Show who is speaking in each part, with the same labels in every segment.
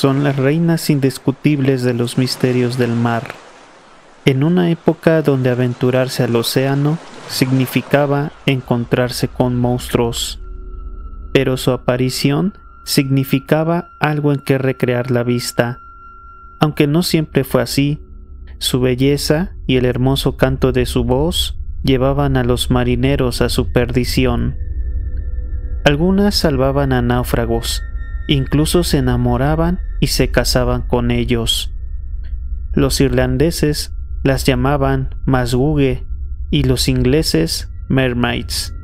Speaker 1: son las reinas indiscutibles de los misterios del mar. En una época donde aventurarse al océano significaba encontrarse con monstruos, pero su aparición significaba algo en que recrear la vista. Aunque no siempre fue así, su belleza y el hermoso canto de su voz llevaban a los marineros a su perdición. Algunas salvaban a náufragos, incluso se enamoraban y se casaban con ellos. Los irlandeses las llamaban masguge y los ingleses mermaids,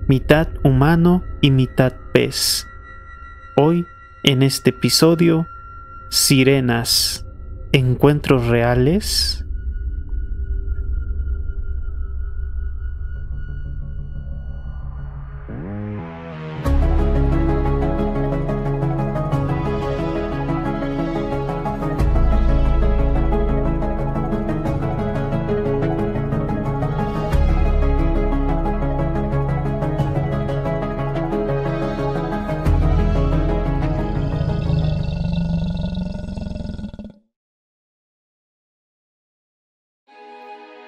Speaker 1: mitad humano y mitad pez. Hoy, en este episodio, sirenas, ¿encuentros reales?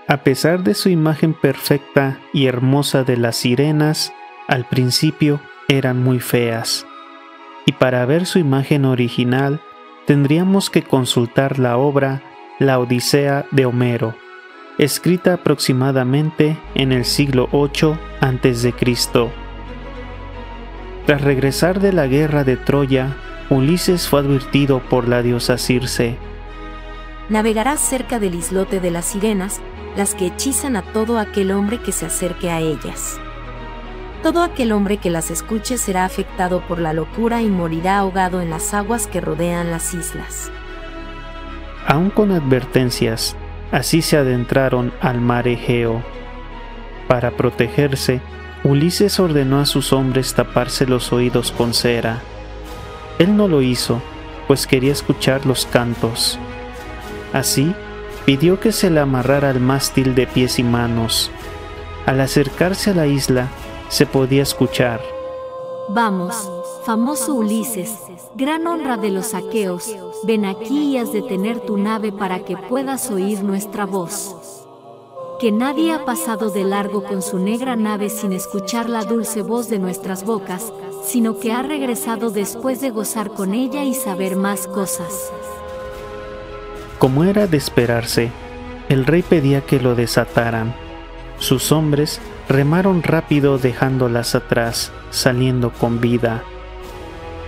Speaker 1: A pesar de su imagen perfecta y hermosa de las sirenas, al principio eran muy feas. Y para ver su imagen original, tendríamos que consultar la obra La Odisea de Homero, escrita aproximadamente en el siglo VIII a.C. Tras regresar de la guerra de Troya, Ulises fue advertido por la diosa Circe.
Speaker 2: Navegarás cerca del islote de las sirenas, las que hechizan a todo aquel hombre que se acerque a ellas. Todo aquel hombre que las escuche será afectado por la locura y morirá ahogado en las aguas que rodean las islas.
Speaker 1: Aún con advertencias, así se adentraron al mar Egeo. Para protegerse, Ulises ordenó a sus hombres taparse los oídos con cera. Él no lo hizo, pues quería escuchar los cantos. Así, pidió que se le amarrara al mástil de pies y manos. Al acercarse a la isla, se podía escuchar:
Speaker 3: Vamos, famoso Ulises, gran honra de los aqueos, ven aquí y has de tener tu nave para que puedas oír nuestra voz. Que nadie ha pasado de largo con su negra nave sin escuchar la dulce voz de nuestras bocas, sino que ha regresado después de gozar con ella y saber más cosas.
Speaker 1: Como era de esperarse, el rey pedía que lo desataran. Sus hombres remaron rápido dejándolas atrás, saliendo con vida.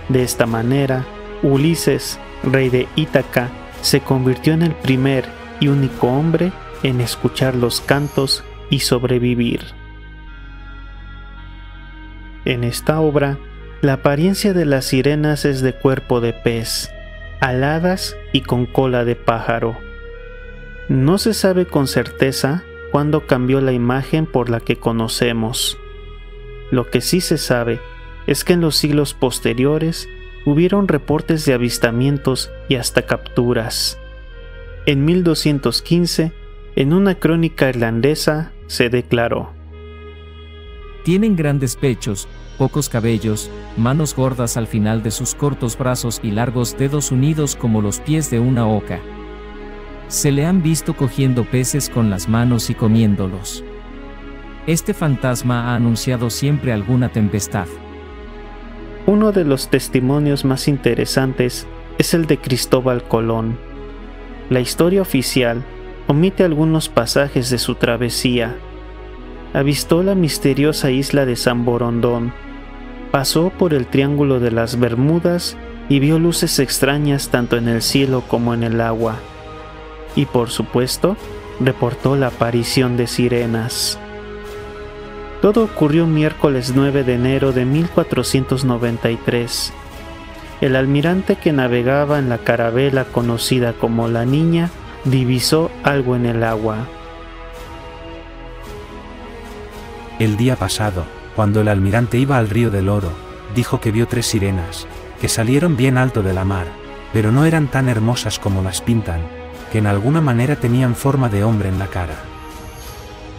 Speaker 1: De esta manera, Ulises, rey de Ítaca, se convirtió en el primer y único hombre en escuchar los cantos y sobrevivir. En esta obra, la apariencia de las sirenas es de cuerpo de pez, aladas y con cola de pájaro. No se sabe con certeza cuándo cambió la imagen por la que conocemos. Lo que sí se sabe es que en los siglos posteriores hubieron reportes de avistamientos y hasta capturas. En 1215, en una crónica irlandesa, se declaró:
Speaker 4: Tienen grandes pechos, pocos cabellos, manos gordas al final de sus cortos brazos y largos dedos unidos como los pies de una oca. Se le han visto cogiendo peces con las manos y comiéndolos. Este fantasma ha anunciado siempre alguna tempestad.
Speaker 1: Uno de los testimonios más interesantes es el de Cristóbal Colón. La historia oficial omite algunos pasajes de su travesía. Avistó la misteriosa isla de San Borondón, pasó por el Triángulo de las Bermudas y vio luces extrañas tanto en el cielo como en el agua. Y por supuesto, reportó la aparición de sirenas. Todo ocurrió miércoles 9 de enero de 1493. El almirante que navegaba en la carabela conocida como La Niña divisó algo en el agua.
Speaker 5: El día pasado, cuando el almirante iba al río del Oro, dijo que vio 3 sirenas, que salieron bien alto de la mar, pero no eran tan hermosas como las pintan, que en alguna manera tenían forma de hombre en la cara.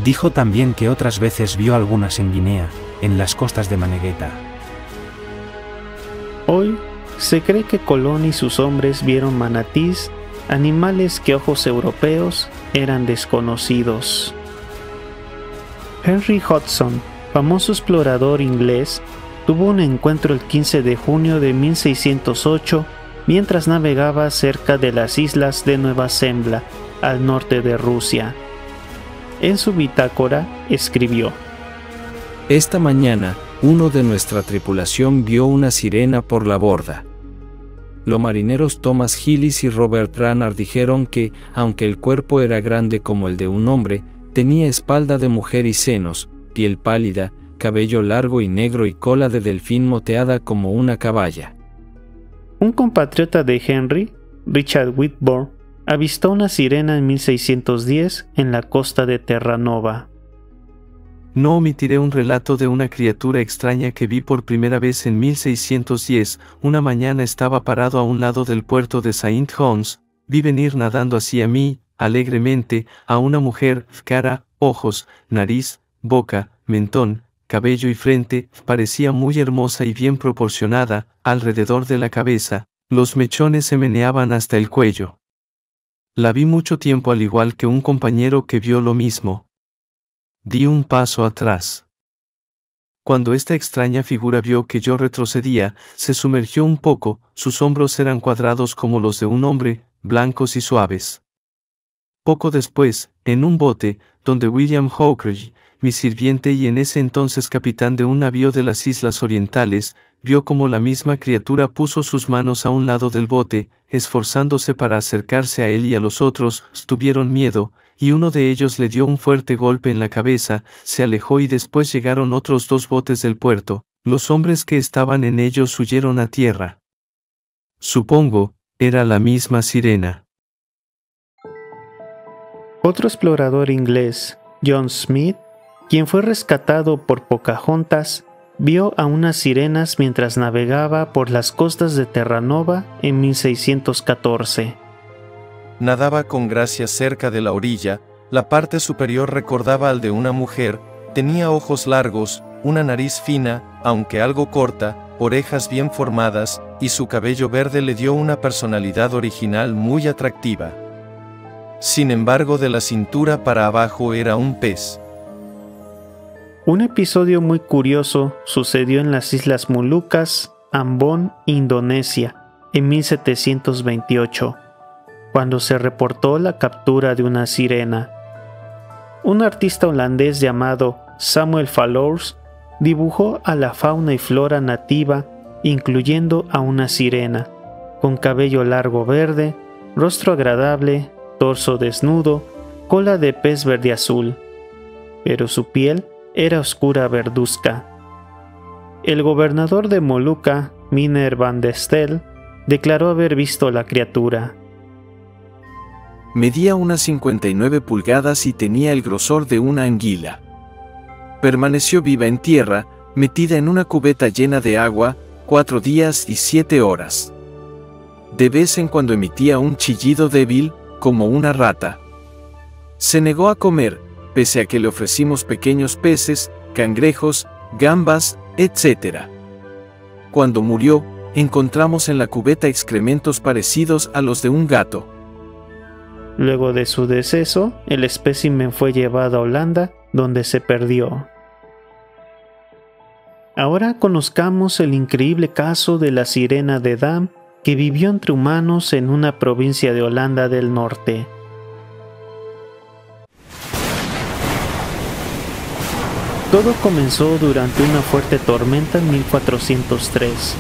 Speaker 5: Dijo también que otras veces vio algunas en Guinea, en las costas de Manegueta.
Speaker 1: Hoy Se cree que Colón y sus hombres vieron manatís, animales que a ojos europeos eran desconocidos. Henry Hudson, famoso explorador inglés, tuvo un encuentro el 15 de junio de 1608 mientras navegaba cerca de las islas de Nueva Zembla, al norte de Rusia. En su bitácora escribió:
Speaker 6: Esta mañana, uno de nuestra tripulación vio una sirena por la borda. Los marineros Thomas Gillis y Robert Ranard dijeron que, aunque el cuerpo era grande como el de un hombre, tenía espalda de mujer y senos, piel pálida, cabello largo y negro y cola de delfín moteada como una caballa.
Speaker 1: Un compatriota de Henry, Richard Whitburn, avistó una sirena en 1610 en la costa de Terranova.
Speaker 7: No omitiré un relato de una criatura extraña que vi por primera vez en 1610. Una mañana estaba parado a un lado del puerto de Saint John's, vi venir nadando hacia mí, alegremente, a una mujer, cara, ojos, nariz, boca, mentón, cabello y frente, parecía muy hermosa y bien proporcionada, alrededor de la cabeza, los mechones se meneaban hasta el cuello. La vi mucho tiempo al igual que un compañero que vio lo mismo. Di un paso atrás. Cuando esta extraña figura vio que yo retrocedía, se sumergió un poco, sus hombros eran cuadrados como los de un hombre, blancos y suaves. Poco después, en un bote, donde William Hawkridge, mi sirviente y en ese entonces capitán de un navío de las Islas Orientales, vio como la misma criatura puso sus manos a un lado del bote, esforzándose para acercarse a él y a los otros, tuvieron miedo, y uno de ellos le dio un fuerte golpe en la cabeza, se alejó y después llegaron otros 2 botes del puerto, los hombres que estaban en ellos huyeron a tierra. Supongo, era la misma sirena.
Speaker 1: Otro explorador inglés, John Smith, quien fue rescatado por Pocahontas, vio a unas sirenas mientras navegaba por las costas de Terranova en 1614.
Speaker 8: Nadaba con gracia cerca de la orilla, la parte superior recordaba al de una mujer, tenía ojos largos, una nariz fina, aunque algo corta, orejas bien formadas, y su cabello verde le dio una personalidad original muy atractiva. Sin embargo, de la cintura para abajo era un pez.
Speaker 1: Un episodio muy curioso sucedió en las Islas Molucas, Ambon, Indonesia, en 1728. Cuando se reportó la captura de una sirena. Un artista holandés llamado Samuel Fallours dibujó a la fauna y flora nativa, incluyendo a una sirena, con cabello largo verde, rostro agradable, torso desnudo, cola de pez verde azul, pero su piel era oscura verduzca. El gobernador de Molucca, Miner van der Stel, declaró haber visto la criatura.
Speaker 6: Medía unas 59 pulgadas y tenía el grosor de una anguila. Permaneció viva en tierra, metida en una cubeta llena de agua, 4 días y 7 horas. De vez en cuando emitía un chillido débil, como una rata. Se negó a comer, pese a que le ofrecimos pequeños peces, cangrejos, gambas, etc. Cuando murió, encontramos en la cubeta excrementos parecidos a los de un gato.
Speaker 1: Luego de su deceso, el espécimen fue llevado a Holanda, donde se perdió. Ahora conozcamos el increíble caso de la sirena de Dam, que vivió entre humanos en una provincia de Holanda del Norte. Todo comenzó durante una fuerte tormenta en 1403.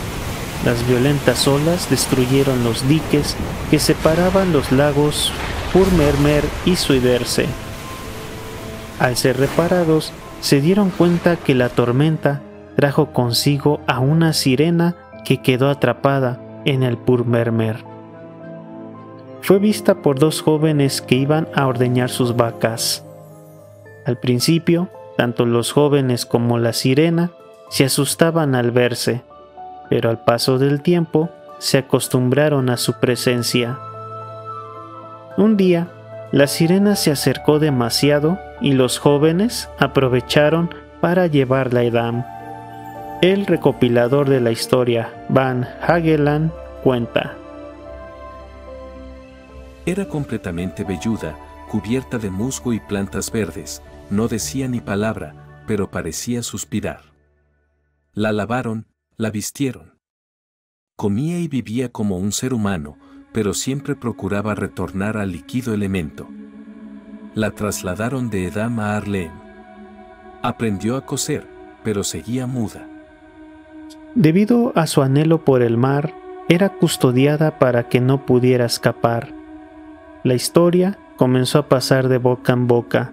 Speaker 1: Las violentas olas destruyeron los diques que separaban los lagos Purmermer y Zuiderzee. Al ser reparados, se dieron cuenta que la tormenta trajo consigo a una sirena que quedó atrapada en el Purmermer. Fue vista por 2 jóvenes que iban a ordeñar sus vacas. Al principio, tanto los jóvenes como la sirena se asustaban al verse, pero al paso del tiempo se acostumbraron a su presencia. Un día, la sirena se acercó demasiado y los jóvenes aprovecharon para llevarla a Edam. El recopilador de la historia, Van Hageland, cuenta:
Speaker 9: Era completamente velluda, cubierta de musgo y plantas verdes, no decía ni palabra, pero parecía suspirar. La lavaron, la vistieron. Comía y vivía como un ser humano, pero siempre procuraba retornar al líquido elemento. La trasladaron de Edam a Harlem. Aprendió a coser, pero seguía muda.
Speaker 1: Debido a su anhelo por el mar, era custodiada para que no pudiera escapar. La historia comenzó a pasar de boca en boca,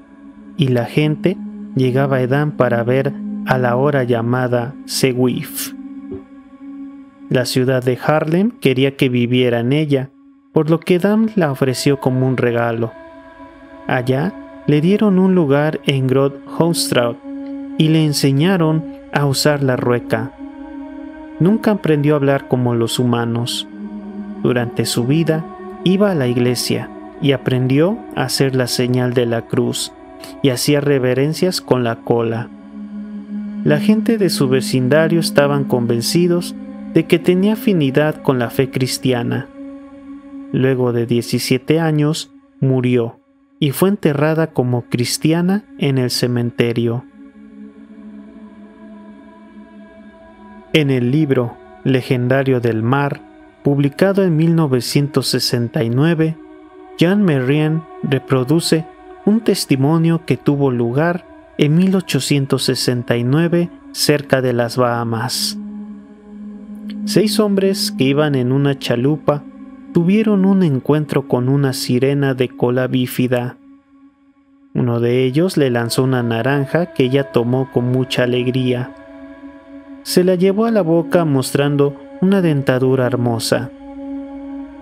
Speaker 1: y la gente llegaba a Edam para ver a la ahora llamada Sewiff. La ciudad de Harlem quería que viviera en ella, por lo que Edam la ofreció como un regalo. Allá le dieron un lugar en Groot Hoogstraat y le enseñaron a usar la rueca. Nunca aprendió a hablar como los humanos. Durante su vida iba a la iglesia y aprendió a hacer la señal de la cruz y hacía reverencias con la cola. La gente de su vecindario estaban convencidos de que tenía afinidad con la fe cristiana. Luego de 17 años, murió y fue enterrada como cristiana en el cementerio. En el libro Legendario del Mar, publicado en 1969, Jean Merrien reproduce un testimonio que tuvo lugar en 1869 cerca de las Bahamas. 6 hombres que iban en una chalupa tuvieron un encuentro con una sirena de cola bífida. Uno de ellos le lanzó una naranja que ella tomó con mucha alegría. Se la llevó a la boca mostrando una dentadura hermosa.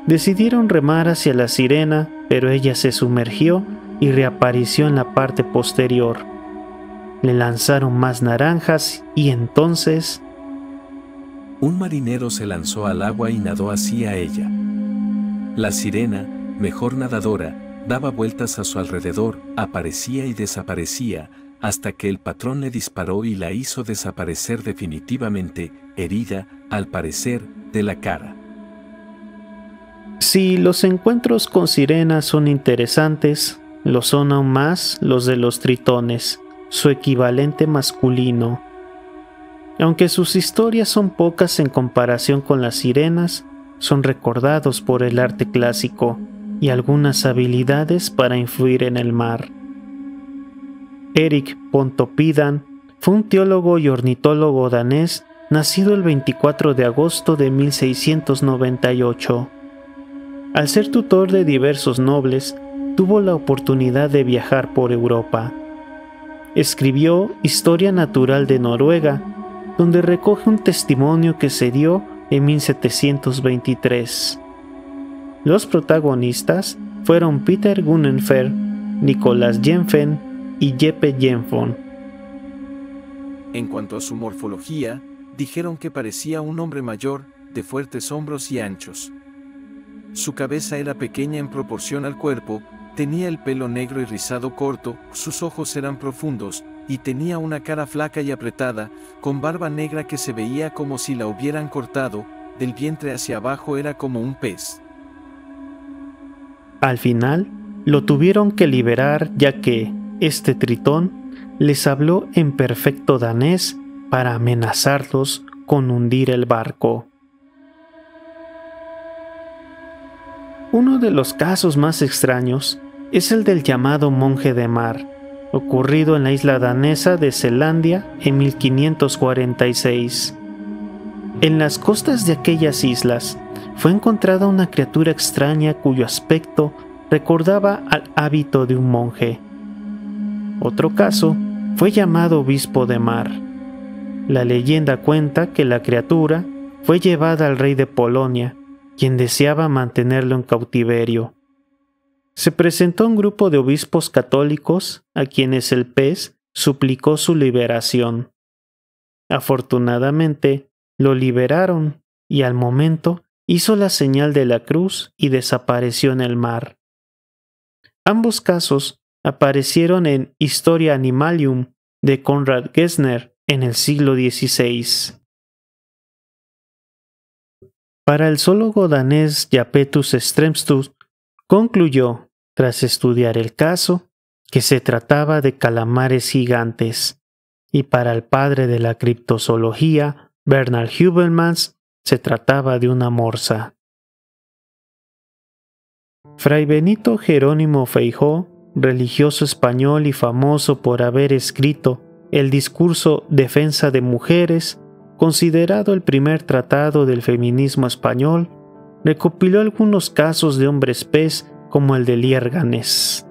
Speaker 1: Decidieron remar hacia la sirena, pero ella se sumergió y reapareció en la parte posterior. Le lanzaron más naranjas y entonces...
Speaker 9: Un marinero se lanzó al agua y nadó hacia ella. La sirena, mejor nadadora, daba vueltas a su alrededor, aparecía y desaparecía, hasta que el patrón le disparó y la hizo desaparecer definitivamente, herida, al parecer, de la cara.
Speaker 1: Si los encuentros con sirenas son interesantes, lo son aún más los de los tritones, su equivalente masculino. Aunque sus historias son pocas en comparación con las sirenas, son recordados por el arte clásico y algunas habilidades para influir en el mar. Erik Pontoppidan fue un teólogo y ornitólogo danés nacido el 24 de agosto de 1698. Al ser tutor de diversos nobles, tuvo la oportunidad de viajar por Europa. Escribió Historia Natural de Noruega, donde recoge un testimonio que se dio en 1723. Los protagonistas fueron Peter Gunnenfer, Nicolas Jenfen y Jeppe Jenfon.
Speaker 6: En cuanto a su morfología, dijeron que parecía un hombre mayor, de fuertes hombros y anchos. Su cabeza era pequeña en proporción al cuerpo, tenía el pelo negro y rizado corto, sus ojos eran profundos, y tenía una cara flaca y apretada, con barba negra que se veía como si la hubieran cortado, del vientre hacia abajo era como un pez.
Speaker 1: Al final, lo tuvieron que liberar ya que este tritón les habló en perfecto danés para amenazarlos con hundir el barco. Uno de los casos más extraños es el del llamado monje de mar, ocurrido en la isla danesa de Selandia en 1546. En las costas de aquellas islas fue encontrada una criatura extraña cuyo aspecto recordaba al hábito de un monje. Otro caso fue llamado obispo de mar. La leyenda cuenta que la criatura fue llevada al rey de Polonia, quien deseaba mantenerlo en cautiverio. Se presentó un grupo de obispos católicos a quienes el pez suplicó su liberación. Afortunadamente, lo liberaron y al momento hizo la señal de la cruz y desapareció en el mar. Ambos casos aparecieron en Historia Animalium de Conrad Gessner en el siglo XVI. Para el zoólogo danés Japetus Stremstus, concluyó, tras estudiar el caso, que se trataba de calamares gigantes, y para el padre de la criptozoología, Bernard Hubelmans, se trataba de una morsa. Fray Benito Jerónimo Feijoo, religioso español y famoso por haber escrito el discurso Defensa de Mujeres, considerado el primer tratado del feminismo español, recopiló algunos casos de hombres pez como el de Liérganes.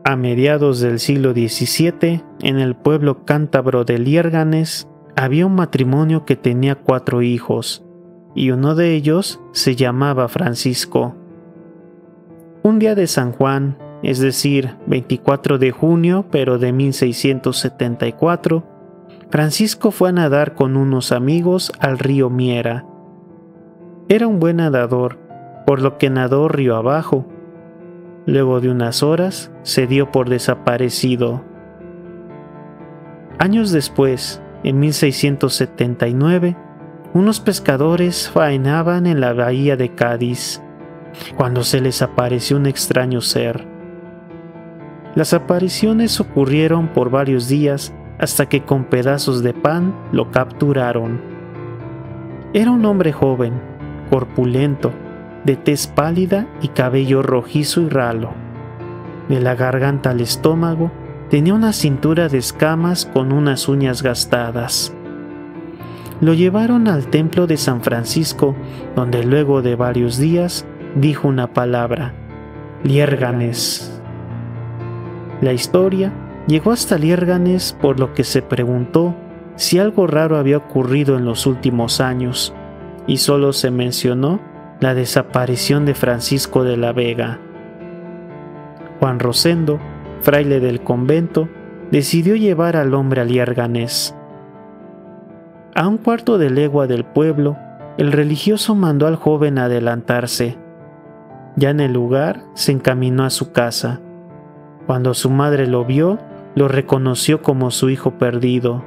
Speaker 1: A mediados del siglo XVII, en el pueblo cántabro de Liérganes, había un matrimonio que tenía 4 hijos, y uno de ellos se llamaba Francisco. Un día de San Juan, es decir, 24 de junio, pero de 1674, Francisco fue a nadar con unos amigos al río Miera. Era un buen nadador, por lo que nadó río abajo. Luego de unas horas, se dio por desaparecido. Años después, en 1679, unos pescadores faenaban en la bahía de Cádiz, cuando se les apareció un extraño ser. Las apariciones ocurrieron por varios días hasta que con pedazos de pan lo capturaron. Era un hombre joven, corpulento, de tez pálida y cabello rojizo y ralo. De la garganta al estómago tenía una cintura de escamas con unas uñas gastadas. Lo llevaron al templo de San Francisco, donde luego de varios días dijo una palabra: Liérganes. La historia llegó hasta Liérganes, por lo que se preguntó si algo raro había ocurrido en los últimos años, y solo se mencionó la desaparición de Francisco de la Vega. Juan Rosendo, fraile del convento, decidió llevar al hombre a Liérganes. A un cuarto de legua del pueblo, el religioso mandó al joven adelantarse. Ya en el lugar, se encaminó a su casa. Cuando su madre lo vio, lo reconoció como su hijo perdido.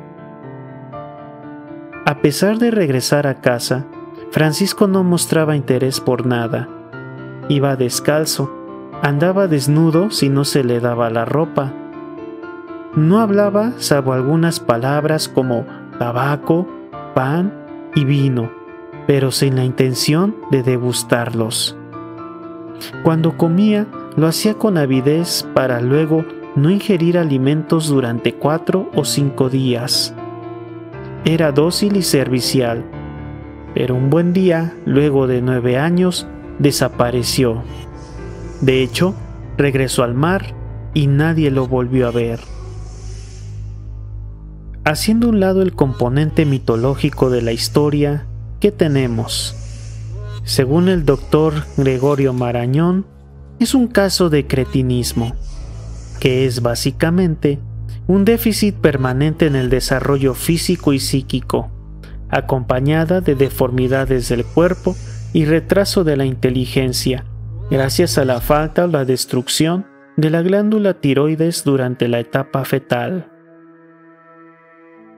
Speaker 1: A pesar de regresar a casa, Francisco no mostraba interés por nada. Iba descalzo, andaba desnudo si no se le daba la ropa. No hablaba salvo algunas palabras como tabaco, pan y vino, pero sin la intención de degustarlos. Cuando comía, lo hacía con avidez para luego no ingerir alimentos durante 4 o 5 días. Era dócil y servicial, pero un buen día, luego de 9 años, desapareció. De hecho, regresó al mar y nadie lo volvió a ver. Haciendo a un lado el componente mitológico de la historia, ¿qué tenemos? Según el doctor Gregorio Marañón, es un caso de cretinismo, que es básicamente un déficit permanente en el desarrollo físico y psíquico, acompañada de deformidades del cuerpo y retraso de la inteligencia, gracias a la falta o la destrucción de la glándula tiroides durante la etapa fetal.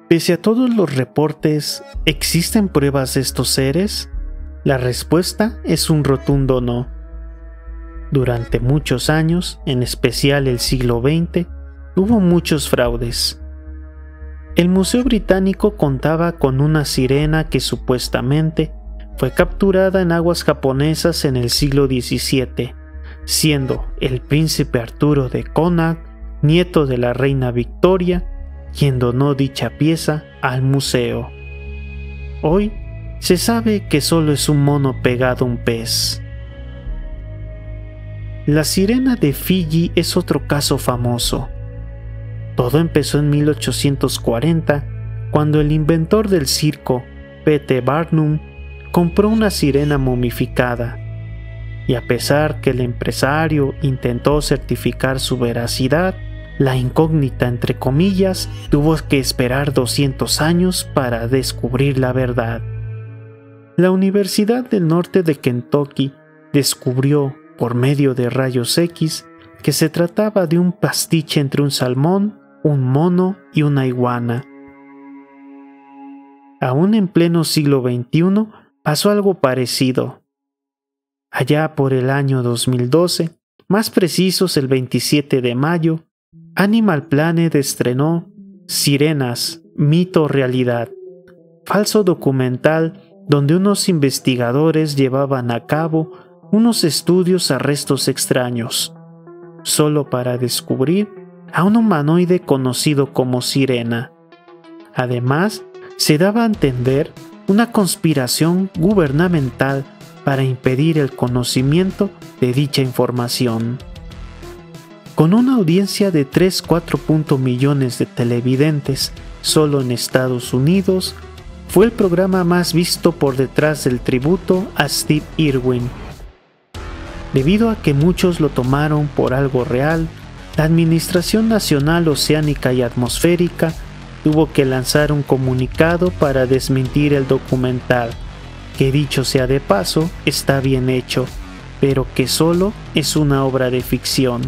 Speaker 1: Pese a todos los reportes, ¿existen pruebas de estos seres? La respuesta es un rotundo no. Durante muchos años, en especial el siglo XX, hubo muchos fraudes. El Museo Británico contaba con una sirena que supuestamente fue capturada en aguas japonesas en el siglo XVII, siendo el príncipe Arturo de Connacht, nieto de la reina Victoria, quien donó dicha pieza al museo. Hoy se sabe que solo es un mono pegado a un pez. La sirena de Fiji es otro caso famoso. Todo empezó en 1840, cuando el inventor del circo, P.T. Barnum, compró una sirena momificada, y a pesar que el empresario intentó certificar su veracidad, la incógnita, entre comillas, tuvo que esperar 200 años para descubrir la verdad. La Universidad del Norte de Kentucky descubrió, por medio de rayos X, que se trataba de un pastiche entre un salmón, un mono y una iguana, Aún en pleno siglo XXI pasó algo parecido. Allá por el año 2012, más precisos el 27 de mayo, Animal Planet estrenó Sirenas, mito o realidad, falso documental donde unos investigadores llevaban a cabo unos estudios a restos extraños, solo para descubrir a un humanoide conocido como sirena. Además, se daba a entender una conspiración gubernamental para impedir el conocimiento de dicha información. Con una audiencia de 3-4 millones de televidentes solo en Estados Unidos, fue el programa más visto por detrás del tributo a Steve Irwin. Debido a que muchos lo tomaron por algo real, la Administración Nacional Oceánica y Atmosférica tuvo que lanzar un comunicado para desmentir el documental, que dicho sea de paso, está bien hecho, pero que solo es una obra de ficción.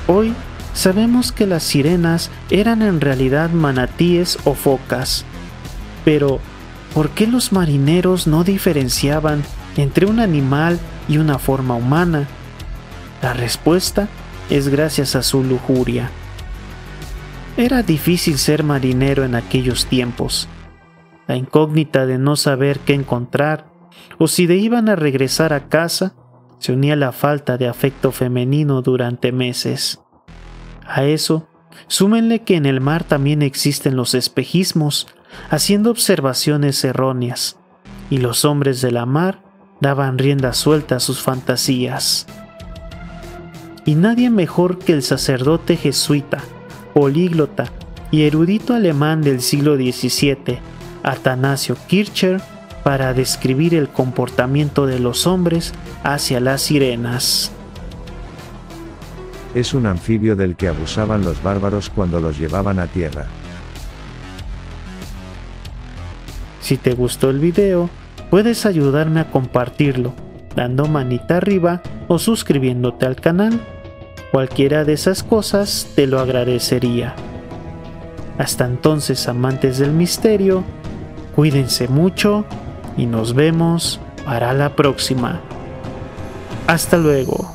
Speaker 1: Hoy sabemos que las sirenas eran en realidad manatíes o focas, pero ¿por qué los marineros no diferenciaban entre un animal y una forma humana? La respuesta es gracias a su lujuria. Era difícil ser marinero en aquellos tiempos. La incógnita de no saber qué encontrar o si iban a regresar a casa se unía a la falta de afecto femenino durante meses. A eso, súmenle que en el mar también existen los espejismos, haciendo observaciones erróneas, y los hombres de la mar daban rienda suelta a sus fantasías. Y nadie mejor que el sacerdote jesuita, políglota y erudito alemán del siglo XVII, Atanasio Kircher, para describir el comportamiento de los hombres hacia las sirenas.
Speaker 10: Es un anfibio del que abusaban los bárbaros cuando los llevaban a tierra.
Speaker 1: Si te gustó el video, puedes ayudarme a compartirlo, dando manita arriba o suscribiéndote al canal. Cualquiera de esas cosas te lo agradecería. Hasta entonces, amantes del misterio, cuídense mucho y nos vemos para la próxima. Hasta luego.